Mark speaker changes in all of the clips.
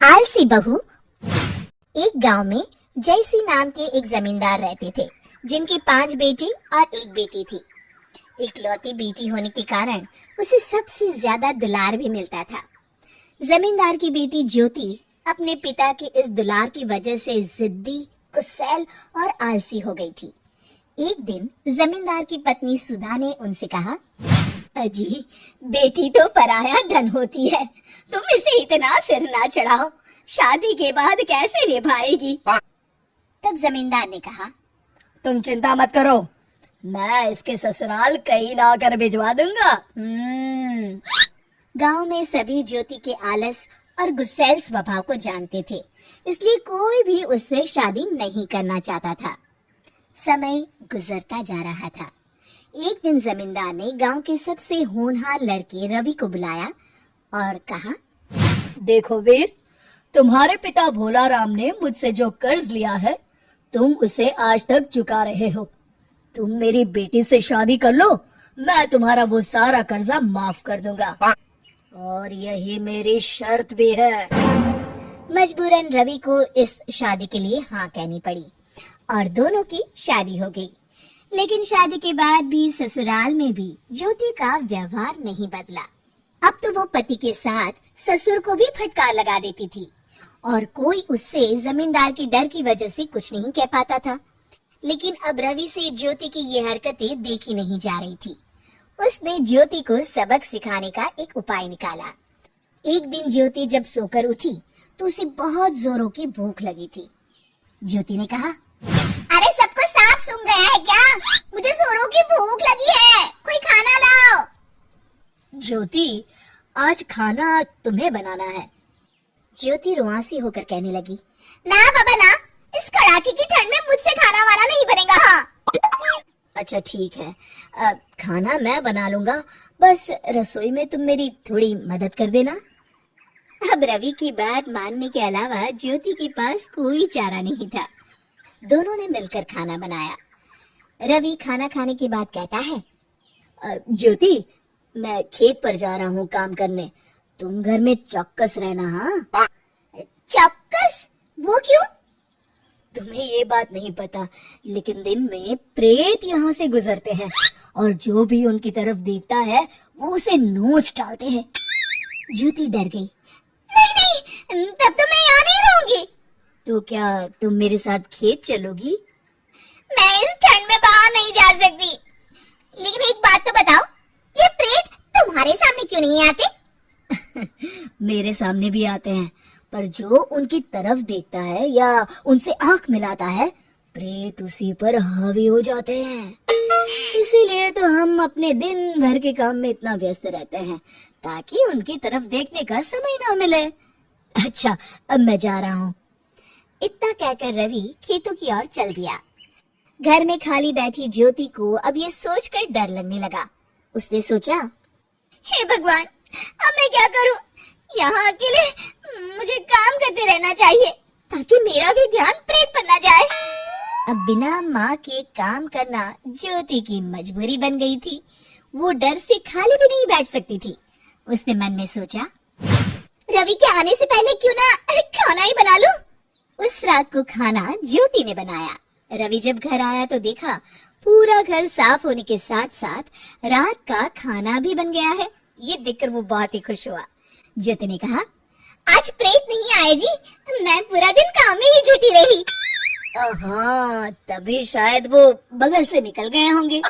Speaker 1: आलसी बहू। एक गांव में जयसी नाम के एक जमींदार रहते थे, जिनकी 5 बेटे और एक बेटी थी। इकलौती बेटी होने के कारण उसे सबसे ज्यादा दुलार भी मिलता था। जमींदार की बेटी ज्योति अपने पिता के इस दुलार की वजह से जिद्दी, गुस्सैल और आलसी हो गई थी। एक दिन जमींदार की पत्नी सुधा ने उनसे कहा, अजी, बेटी तो पराया धन होती है, तुम इसे इतना सिर ना चढ़ाओ, शादी के बाद कैसे निभाएगी। तब जमींदार ने कहा,
Speaker 2: तुम चिंता मत करो, मैं इसके ससुराल कहीं ना कर भिजवा दूंगा।
Speaker 1: गांव में सभी ज्योति के आलस और गुस्सैल स्वभाव को जानते थे, इसलिए कोई भी उससे शादी नहीं करना चाहता था। समय गुजरता जा रहा था। एक दिन जमींदार ने गांव के सबसे होनहार लड़के रवि को बुलाया और कहा,
Speaker 2: देखो वीर, तुम्हारे पिता भोला राम ने मुझसे जो कर्ज लिया है, तुम उसे आज तक चुका रहे हो। तुम मेरी बेटी से शादी कर लो, मैं तुम्हारा वो सारा कर्जा माफ कर दूंगा, और यही मेरी शर्त भी है।
Speaker 1: मजबूरन रवि को इस शादी के लिए हाँ कहनी पड़ी और दोनों की शादी हो गई। लेकिन शादी के बाद भी ससुराल में भी ज्योति का व्यवहार नहीं बदला। अब तो वो पति के साथ ससुर को भी फटकार लगा देती थी और कोई उससे जमींदार के डर की वजह से कुछ नहीं कह पाता था। लेकिन अब रवि से ज्योति की ये हरकतें देखी नहीं जा रही थी। उसने ज्योति को सबक सिखाने का एक उपाय निकाला। एक दिन ज्योति जब सोकर उठी तो उसे बहुत जोरों की भूख लगी थी। ज्योति ने कहा, अरे सबको साफ सूंघ गया है क्या? मुझे जोरों की भूख लगी है, कोई खाना लाओ।
Speaker 2: ज्योति, आज खाना तुम्हें बनाना है।
Speaker 1: ज्योति रुआंसी होकर कहने लगी, ना बाबा ना, इस कड़ाके की ठंड में मुझसे खाना वाना नहीं बनेगा। हाँ।
Speaker 2: अच्छा ठीक है, खाना मैं बना लूंगा, बस रसोई में तुम मेरी थोड़ी मदद कर देना।
Speaker 1: अब रवि की बात मानने के अलावा ज्योति के पास कोई चारा नहीं था। दोनों ने मिलकर खाना बनाया। रवि खाना खाने के बाद कहता है,
Speaker 2: ज्योति, मैं खेत पर जा रहा हूँ काम करने, तुम घर में चौकस रहना। हाँ।
Speaker 1: चौकस? वो क्यों?
Speaker 2: तुम्हें ये बात नहीं पता, लेकिन दिन में प्रेत यहाँ से गुजरते हैं और जो भी उनकी तरफ देखता है वो उसे नोच डालते हैं।
Speaker 1: ज्योति डर गई। नहीं, तब तो मैं यहाँ नहीं रहूंगी।
Speaker 2: तो क्या तुम मेरे साथ खेत चलोगी?
Speaker 1: मैं इस ठंड में बाहर नहीं जा सकती। लेकिन एक बात तो बताओ, ये प्रेत तुम्हारे सामने क्यों नहीं आते?
Speaker 2: मेरे सामने भी आते हैं, पर जो उनकी तरफ देखता है या उनसे आंख मिलाता है, प्रेत उसी पर हावी हो जाते हैं। इसीलिए तो हम अपने दिन भर के काम में इतना व्यस्त रहते हैं, ताकि उनकी तरफ देखने का समय ना मिले। अच्छा, अब मैं जा रहा हूँ।
Speaker 1: इतना कहकर रवि खेतों की ओर चल दिया। घर में खाली बैठी ज्योति को अब ये सोचकर डर लगने लगा। उसने सोचा, हे भगवान, अब मैं क्या करूं? यहाँ अकेले मुझे काम करते रहना चाहिए, ताकि मेरा भी ध्यान प्रेत पर न जाए। अब बिना माँ के काम करना ज्योति की मजबूरी बन गई थी। वो डर से खाली भी नहीं बैठ सकती थी। उसने मन में सोचा, रवि के आने से पहले क्यों ना खाना ही बना लूं। उस रात को खाना ज्योति ने बनाया। रवि जब घर आया तो देखा पूरा घर साफ होने के साथ साथ रात का खाना भी बन गया है। ये देखकर वो बहुत ही खुश हुआ। ज्योति ने कहा, आज प्रेत नहीं आए जी, मैं पूरा दिन काम में ही जुटी रही।
Speaker 2: हाँ, तभी शायद वो बगल से निकल गए होंगे।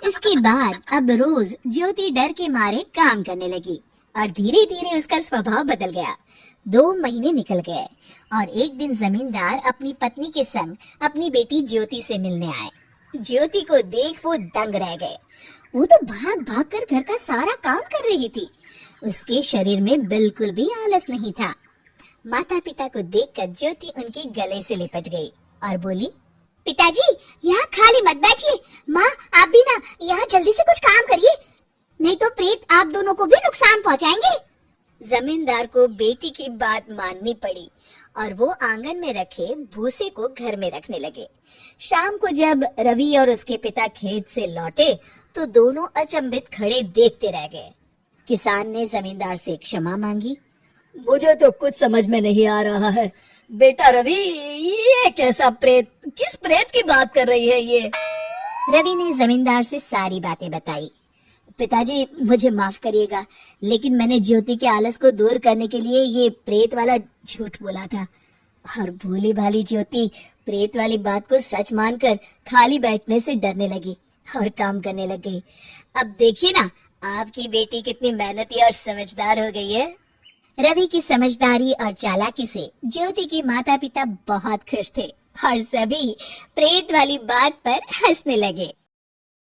Speaker 1: इसके बाद अब रोज ज्योति डर के मारे काम करने लगी और धीरे धीरे उसका स्वभाव बदल गया। 2 महीने निकल गए और एक दिन जमींदार अपनी पत्नी के संग अपनी बेटी ज्योति से मिलने आए। ज्योति को देख वो दंग रह गए। वो तो भाग भाग कर घर का सारा काम कर रही थी। उसके शरीर में बिल्कुल भी आलस नहीं था। माता पिता को देखकर ज्योति उनके गले से लिपट गई और बोली, पिताजी, यहाँ खाली मत बैठिए। माँ, आप भी ना यहाँ जल्दी से कुछ काम करिए, नहीं तो प्रेत आप दोनों को भी नुकसान पहुँचाएंगे। जमींदार को बेटी की बात माननी पड़ी और वो आंगन में रखे भूसे को घर में रखने लगे। शाम को जब रवि और उसके पिता खेत से लौटे तो दोनों अचंभित खड़े देखते रह गए। किसान ने जमींदार से क्षमा मांगी
Speaker 2: मुझे तो कुछ समझ में नहीं आ रहा है। बेटा रवि, ये कैसा प्रेत, किस प्रेत की बात कर रही है ये?
Speaker 1: रवि ने जमींदार से सारी बातें बताई।
Speaker 2: पिताजी मुझे माफ करिएगा, लेकिन मैंने ज्योति के आलस को दूर करने के लिए ये प्रेत वाला झूठ बोला था, और भोली भाली ज्योति प्रेत वाली बात को सच मानकर खाली बैठने से डरने लगी और काम करने लग गई। अब देखिए ना, आपकी बेटी कितनी मेहनती और समझदार हो गई है।
Speaker 1: रवि की समझदारी और चालाकी से ज्योति के माता पिता बहुत खुश थे और सभी प्रेत वाली बात पर हंसने लगे।